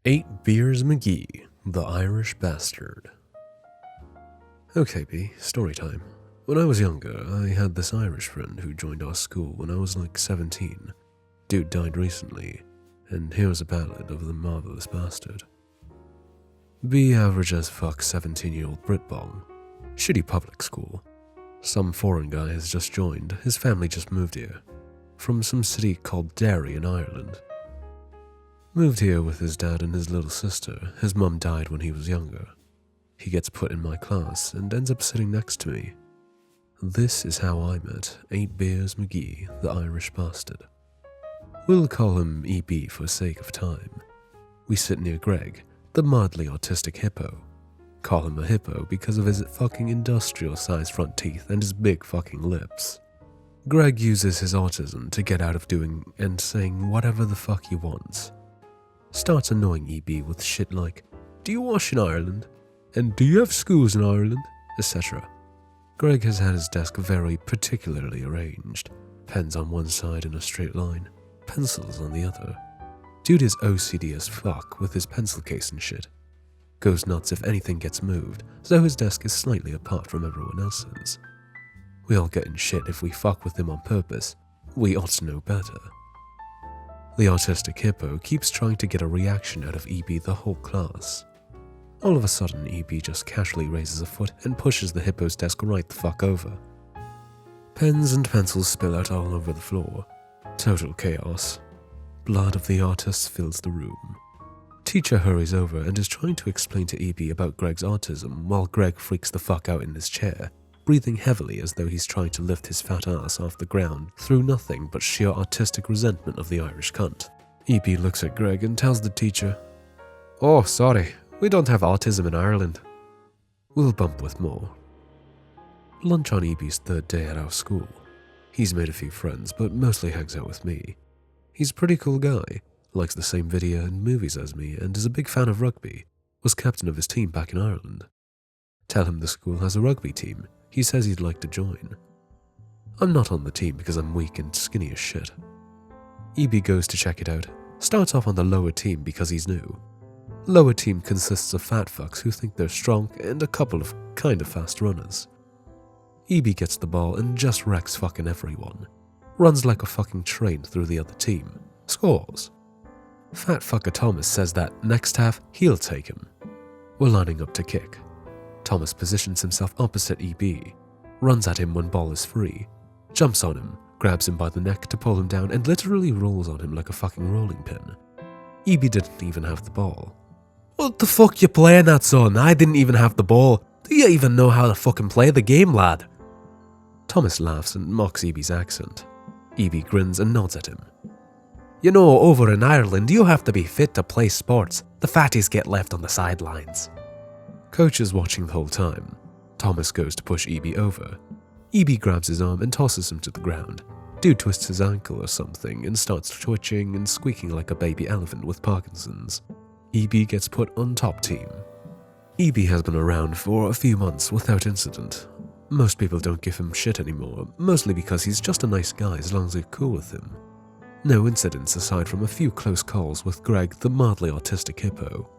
8 Beers Mgee, the Irish Bastard. Okay, B, story time. When I was younger, I had this Irish friend who joined our school when I was like 17. Dude died recently, and here's a ballad of the marvelous bastard. B average as fuck 17-year-old Britbong. Shitty public school. Some foreign guy has just joined, his family just moved here. From some city called Derry in Ireland. Moved here with his dad and his little sister. His mum died when he was younger. He gets put in my class and ends up sitting next to me. This is how I met 8 Beers Mgee, the Irish bastard. We'll call him EB for sake of time. We sit near Greg, the mildly autistic hippo. Call him a hippo because of his fucking industrial-sized front teeth and his big fucking lips. Greg uses his autism to get out of doing and saying whatever the fuck he wants. Starts annoying EB with shit like, "Do you wash in Ireland?" and "Do you have schools in Ireland?" etc. Greg has had his desk very particularly arranged. Pens on one side in a straight line, pencils on the other. Dude is OCD as fuck with his pencil case and shit. Goes nuts if anything gets moved, so his desk is slightly apart from everyone else's. We all get in shit if we fuck with him on purpose. We ought to know better. The autistic hippo keeps trying to get a reaction out of EB the whole class. All of a sudden, EB just casually raises a foot and pushes the hippo's desk right the fuck over. Pens and pencils spill out all over the floor. Total chaos. Blood of the artist fills the room. Teacher hurries over and is trying to explain to EB about Greg's autism while Greg freaks the fuck out in his chair, breathing heavily as though he's trying to lift his fat ass off the ground through nothing but sheer artistic resentment of the Irish cunt. EB looks at Greg and tells the teacher, "Oh, sorry, we don't have autism in Ireland." We'll bump with more. Lunch on EB's third day at our school. He's made a few friends, but mostly hangs out with me. He's a pretty cool guy, likes the same video and movies as me, and is a big fan of rugby. Was captain of his team back in Ireland. Tell him the school has a rugby team. He says he'd like to join. I'm not on the team because I'm weak and skinny as shit. EB goes to check it out. Starts off on the lower team because he's new. Lower team consists of fat fucks who think they're strong and a couple of kinda fast runners. EB gets the ball and just wrecks fucking everyone. Runs like a fucking train through the other team. Scores. Fat fucker Thomas says that next half he'll take him. We're lining up to kick. Thomas positions himself opposite EB, runs at him when ball is free, jumps on him, grabs him by the neck to pull him down and literally rolls on him like a fucking rolling pin. EB didn't even have the ball. "What the fuck you playing at, son? I didn't even have the ball. Do you even know how to fucking play the game, lad?" Thomas laughs and mocks EB's accent. EB grins and nods at him. "You know, over in Ireland, you have to be fit to play sports. The fatties get left on the sidelines." Coach is watching the whole time. Thomas goes to push EB over. EB grabs his arm and tosses him to the ground. Dude twists his ankle or something and starts twitching and squeaking like a baby elephant with Parkinson's. EB gets put on top team. EB has been around for a few months without incident. Most people don't give him shit anymore, mostly because he's just a nice guy as long as they're cool with him. No incidents aside from a few close calls with Greg, the mildly autistic hippo.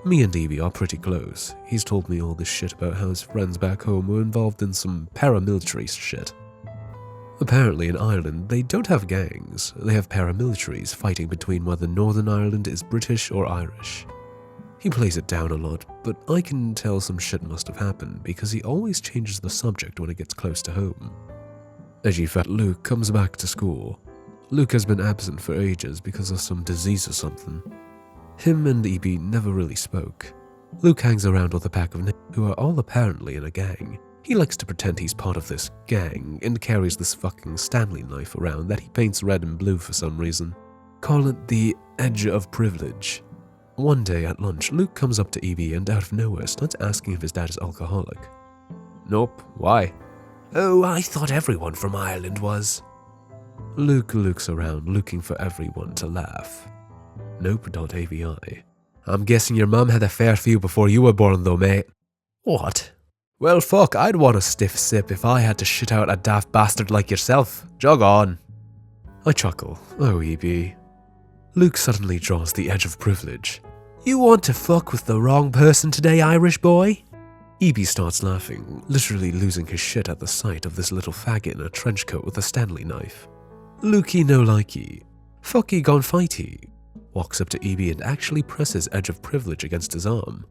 Me and EB are pretty close. He's told me all this shit about how his friends back home were involved in some paramilitary shit. Apparently in Ireland, they don't have gangs. They have paramilitaries fighting between whether Northern Ireland is British or Irish. He plays it down a lot, but I can tell some shit must have happened because he always changes the subject when it gets close to home. Edgy fat Luke comes back to school. Luke has been absent for ages because of some disease or something. Him and EB never really spoke. Luke hangs around with a pack of niggas who are all apparently in a gang. He likes to pretend he's part of this gang and carries this fucking Stanley knife around that he paints red and blue for some reason. Call it the edge of privilege. One day at lunch, Luke comes up to EB and out of nowhere starts asking if his dad is alcoholic. "Nope, why?" "Oh, I thought everyone from Ireland was." Luke looks around looking for everyone to laugh. Nope.avi. "I'm guessing your mum had a fair few before you were born though, mate." "What?" "Well, fuck, I'd want a stiff sip if I had to shit out a daft bastard like yourself. Jog on." I chuckle. Oh, EB. Luke suddenly draws the edge of privilege. You want to fuck with the wrong person today, Irish boy? EB starts laughing, literally losing his shit at the sight of this little faggot in a trench coat with a Stanley knife. Lukey no likey. Fucky gon fighty. Walks up to EB and actually presses Edge of Privilege against his arm.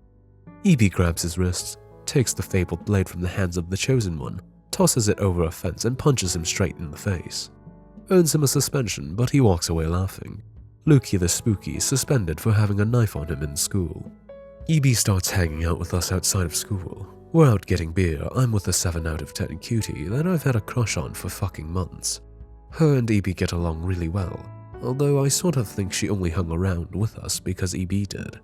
EB grabs his wrists, takes the fabled blade from the hands of the Chosen One, tosses it over a fence and punches him straight in the face. Earns him a suspension, but he walks away laughing. Lukey the Spooky suspended for having a knife on him in school. EB starts hanging out with us outside of school. We're out getting beer. I'm with a 7 out of 10 cutie that I've had a crush on for fucking months. Her and EB get along really well, although I sort of think she only hung around with us because EB did.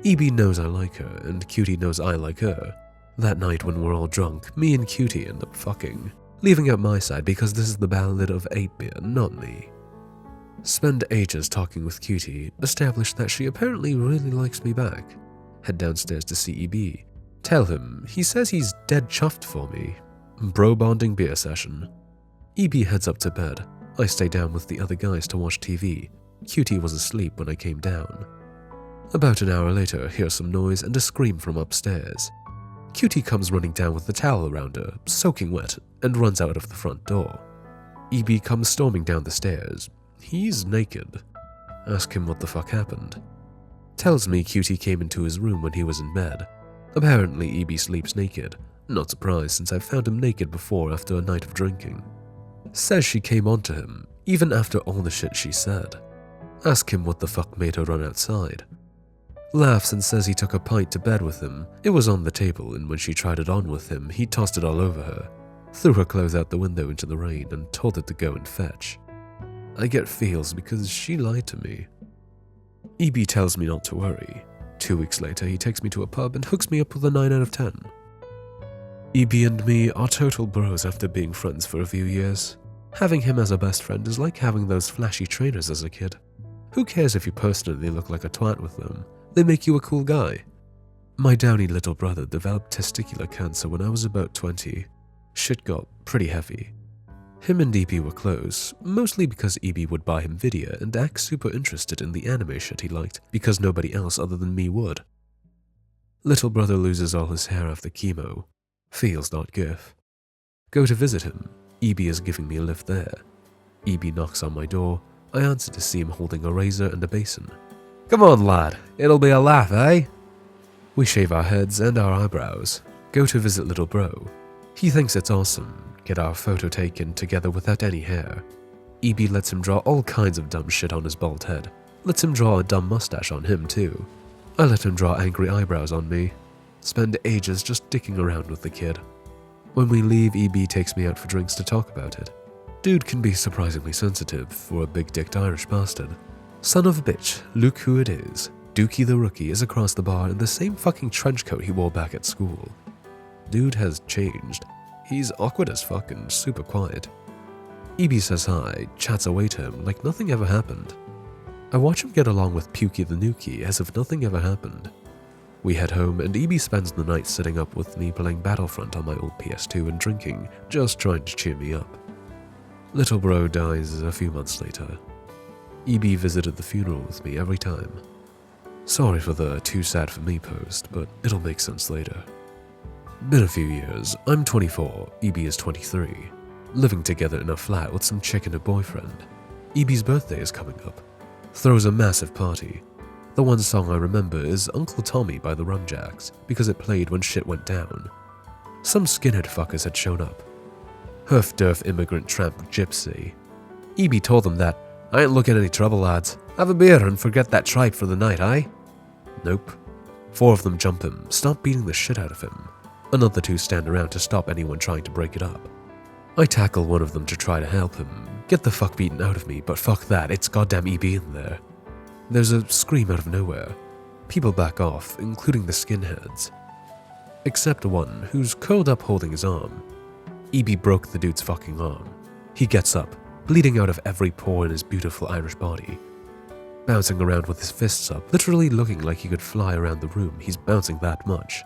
EB knows I like her, and Cutie knows I like her. That night when we're all drunk, me and Cutie end up fucking, leaving out my side because this is the ballad of 8 beer, not me. Spend ages talking with Cutie, establish that she apparently really likes me back. Head downstairs to see EB. Tell him, he says he's dead chuffed for me. Bro bonding beer session. EB heads up to bed. I stay down with the other guys to watch TV. Cutie was asleep when I came down. About an hour later, hear some noise and a scream from upstairs. Cutie comes running down with the towel around her, soaking wet, and runs out of the front door. EB comes storming down the stairs. He's naked. Ask him what the fuck happened. Tells me Cutie came into his room when he was in bed. Apparently EB sleeps naked. Not surprised since I've found him naked before after a night of drinking. Says she came onto him, even after all the shit she said. Ask him what the fuck made her run outside. Laughs and says he took a pint to bed with him. It was on the table, and when she tried it on with him, he tossed it all over her, threw her clothes out the window into the rain, and told her to go and fetch. I get feels because she lied to me. EB tells me not to worry. 2 weeks later, he takes me to a pub and hooks me up with a 9 out of 10. EB and me are total bros after being friends for a few years. Having him as a best friend is like having those flashy trainers as a kid. Who cares if you personally look like a twat with them? They make you a cool guy. My downy little brother developed testicular cancer when I was about 20. Shit got pretty heavy. Him and EB were close, mostly because EB would buy him video and act super interested in the anime shit he liked because nobody else other than me would. Little brother loses all his hair after chemo. Feels not gif. Go to visit him. EB is giving me a lift there. EB knocks on my door. I answer to see him holding a razor and a basin. Come on, lad. It'll be a laugh, eh? We shave our heads and our eyebrows. Go to visit little bro. He thinks it's awesome. Get our photo taken together without any hair. EB lets him draw all kinds of dumb shit on his bald head. Lets him draw a dumb mustache on him too. I let him draw angry eyebrows on me. Spend ages just dicking around with the kid. When we leave, EB takes me out for drinks to talk about it. Dude can be surprisingly sensitive for a big-dicked Irish bastard. Son of a bitch, look who it is. Dookie the Rookie is across the bar in the same fucking trench coat he wore back at school. Dude has changed. He's awkward as fuck and super quiet. EB says hi, chats away to him like nothing ever happened. I watch him get along with Pukey the Nukie as if nothing ever happened. We head home and EB spends the night sitting up with me playing Battlefront on my old PS2 and drinking, just trying to cheer me up. Little bro dies a few months later. EB visited the funeral with me every time. Sorry for the too sad for me post, but it'll make sense later. Been a few years. I'm 24, EB is 23. Living together in a flat with some chick and a boyfriend. EB's birthday is coming up. Throws a massive party. The one song I remember is Uncle Tommy by the Rumjacks because it played when shit went down. Some skinhead fuckers had shown up. Herf-derf immigrant tramp gypsy. EB told them that, I ain't looking any trouble, lads. Have a beer and forget that tripe for the night, eh? Nope. 4 of them jump him, start beating the shit out of him. Another 2 stand around to stop anyone trying to break it up. I tackle one of them to try to help him, get the fuck beaten out of me, but fuck that, it's goddamn EB in there. There's a scream out of nowhere. People back off, including the skinheads. Except one, who's curled up holding his arm. EB broke the dude's fucking arm. He gets up, bleeding out of every pore in his beautiful Irish body. Bouncing around with his fists up, literally looking like he could fly around the room, he's bouncing that much.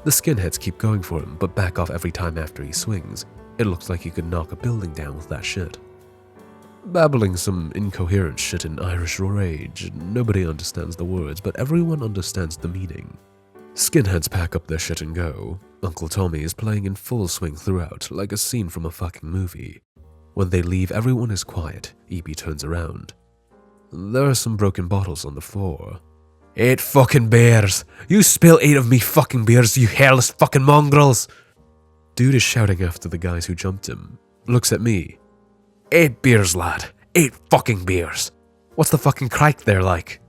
The skinheads keep going for him, but back off every time after he swings. It looks like he could knock a building down with that shit. babbling some incoherent shit in Irish rage. Nobody understands the words, but everyone understands the meaning. Skinheads pack up their shit and go. Uncle Tommy is playing in full swing throughout, like a scene from a fucking movie. When they leave, everyone is quiet. EB turns around. There are some broken bottles on the floor. 8 fucking beers! You spill 8 of me fucking beers, you hairless fucking mongrels! Dude is shouting after the guys who jumped him. Looks at me. 8 beers, lad. 8 fucking beers. What's the fucking crike there like?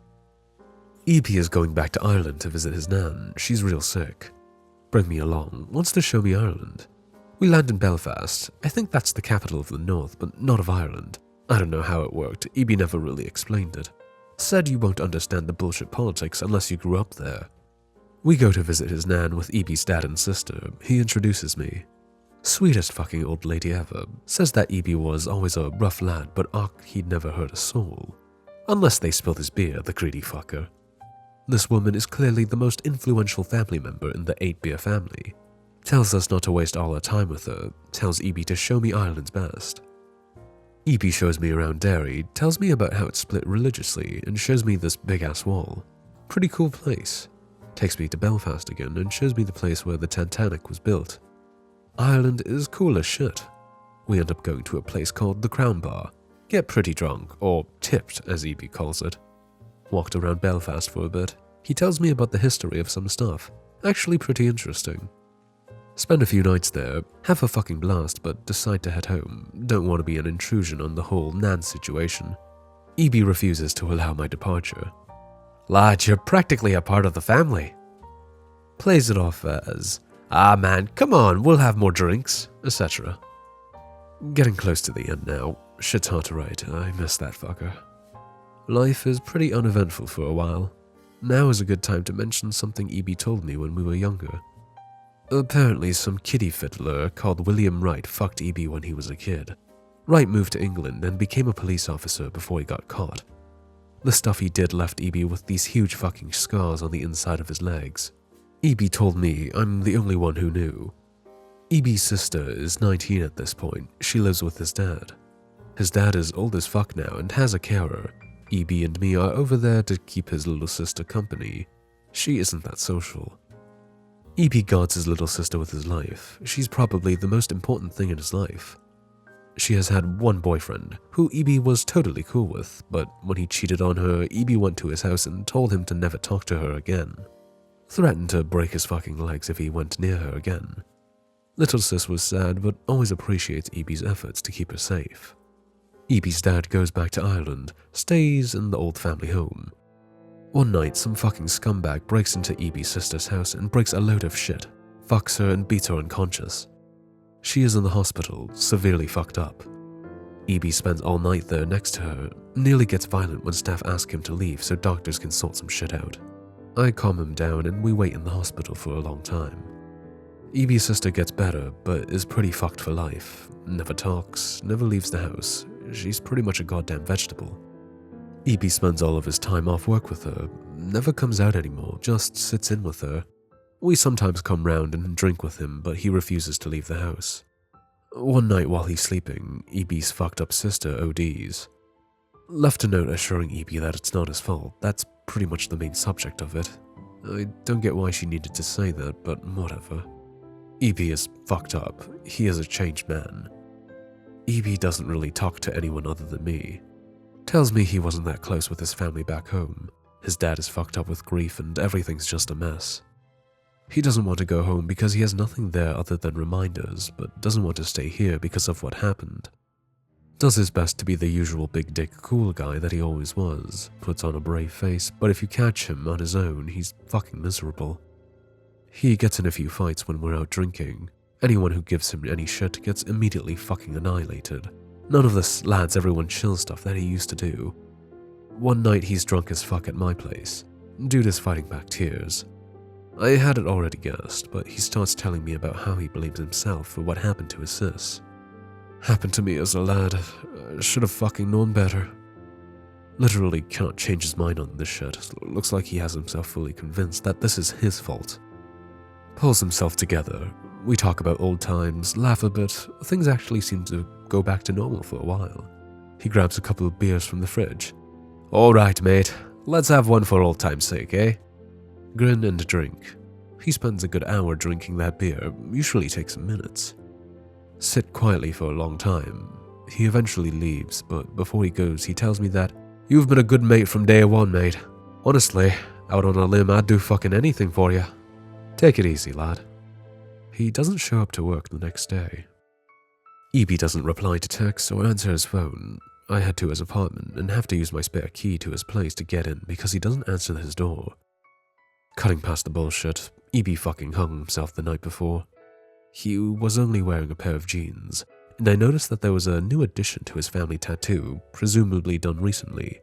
EP is going back to Ireland to visit his nan. She's real sick. Bring me along. Wants to show me Ireland. We land in Belfast. I think that's the capital of the north, but not of Ireland. I don't know how it worked. EB never really explained it. Said you won't understand the bullshit politics unless you grew up there. We go to visit his nan with EB's dad and sister. He introduces me. Sweetest fucking old lady ever. Says that EB was always a rough lad, but he'd never hurt a soul. Unless they spilled his beer, the greedy fucker. This woman is clearly the most influential family member in the 8-beer family. Tells us not to waste all our time with her. Tells EB to show me Ireland's best. EB shows me around Derry, tells me about how it's split religiously, and shows me this big-ass wall. Pretty cool place. Takes me to Belfast again and shows me the place where the Titanic was built. Ireland is cool as shit. We end up going to a place called the Crown Bar. Get pretty drunk, or tipped as EB calls it. Walked around Belfast for a bit. He tells me about the history of some stuff. Actually pretty interesting. Spend a few nights there, have a fucking blast, but decide to head home. Don't want to be an intrusion on the whole Nan situation. EB refuses to allow my departure. Lad, you're practically a part of the family. Plays it off as, ah man, come on, we'll have more drinks, etc. Getting close to the end now. Shit's hard to write, I miss that fucker. Life is pretty uneventful for a while. Now is a good time to mention something EB told me when we were younger. Apparently some kiddie fiddler called William Wright fucked EB when he was a kid. Wright moved to England and became a police officer before he got caught. The stuff he did left EB with these huge fucking scars on the inside of his legs. EB told me I'm the only one who knew. EB's sister is 19 at this point. She lives with his dad. His dad is old as fuck now and has a carer. EB and me are over there to keep his little sister company. She isn't that social. EB guards his little sister with his life. She's probably the most important thing in his life. She has had one boyfriend, who EB was totally cool with, but when he cheated on her, EB went to his house and told him to never talk to her again. Threatened to break his fucking legs if he went near her again. Little sis was sad, but always appreciates EB's efforts to keep her safe. EB's dad goes back to Ireland, stays in the old family home. One night, some fucking scumbag breaks into EB's sister's house and breaks a load of shit, fucks her and beats her unconscious. She is in the hospital, severely fucked up. EB spends all night there next to her, nearly gets violent when staff ask him to leave so doctors can sort some shit out. I calm him down and we wait in the hospital for a long time. EB's sister gets better, but is pretty fucked for life. Never talks, never leaves the house. She's pretty much a goddamn vegetable. EB spends all of his time off work with her, never comes out anymore, just sits in with her. We sometimes come round and drink with him, but he refuses to leave the house. One night while he's sleeping, EB's fucked up sister ODs. Left a note assuring EB that it's not his fault. That's pretty much the main subject of it. I don't get why she needed to say that, but whatever. EB is fucked up. He is a changed man. EB doesn't really talk to anyone other than me. Tells me he wasn't that close with his family back home. His dad is fucked up with grief and everything's just a mess. He doesn't want to go home because he has nothing there other than reminders, but doesn't want to stay here because of what happened. Does his best to be the usual big dick cool guy that he always was, puts on a brave face, but if you catch him on his own, he's fucking miserable. He gets in a few fights when we're out drinking. Anyone who gives him any shit gets immediately fucking annihilated. None of this lads everyone chill stuff that he used to do. One night he's drunk as fuck at my place. Dude is fighting back tears. I had it already guessed, but he starts telling me about how he blames himself for what happened to his sis. Happened to me as a lad. Should have fucking known better. Literally can't change his mind on this shit. Looks like he has himself fully convinced that this is his fault. Pulls himself together. We talk about old times, laugh a bit. Things actually seem to go back to normal for a while. He grabs a couple of beers from the fridge. "Alright, mate. Let's have one for old time's sake, eh?" Grin and a drink. He spends a good hour drinking that beer, usually takes some minutes. Sit quietly for a long time. He eventually leaves, but before he goes, he tells me that, "You've been a good mate from day one, mate. Honestly, out on a limb, I'd do fucking anything for you. Take it easy, lad." He doesn't show up to work the next day. EB doesn't reply to texts or answer his phone. I head to his apartment and have to use my spare key to his place to get in because he doesn't answer his door. Cutting past the bullshit, EB fucking hung himself the night before. He was only wearing a pair of jeans, and I noticed that there was a new addition to his family tattoo, presumably done recently.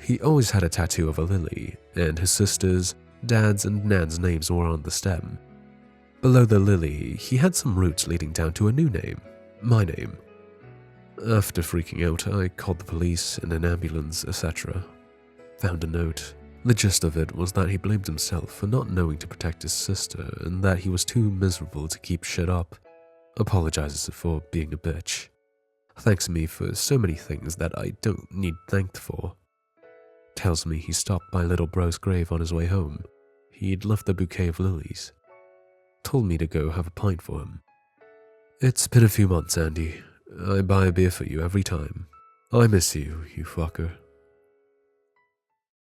He always had a tattoo of a lily, and his sisters, dad's, and nan's names were on the stem. Below the lily, he had some roots leading down to a new name, my name. After freaking out, I called the police and an ambulance, etc. Found a note. The gist of it was that he blamed himself for not knowing to protect his sister and that he was too miserable to keep shit up. Apologizes for being a bitch. Thanks me for so many things that I don't need thanked for. Tells me he stopped by little bro's grave on his way home. He'd left a bouquet of lilies. Told me to go have a pint for him. "It's been a few months, Andy. I buy a beer for you every time. I miss you, you fucker."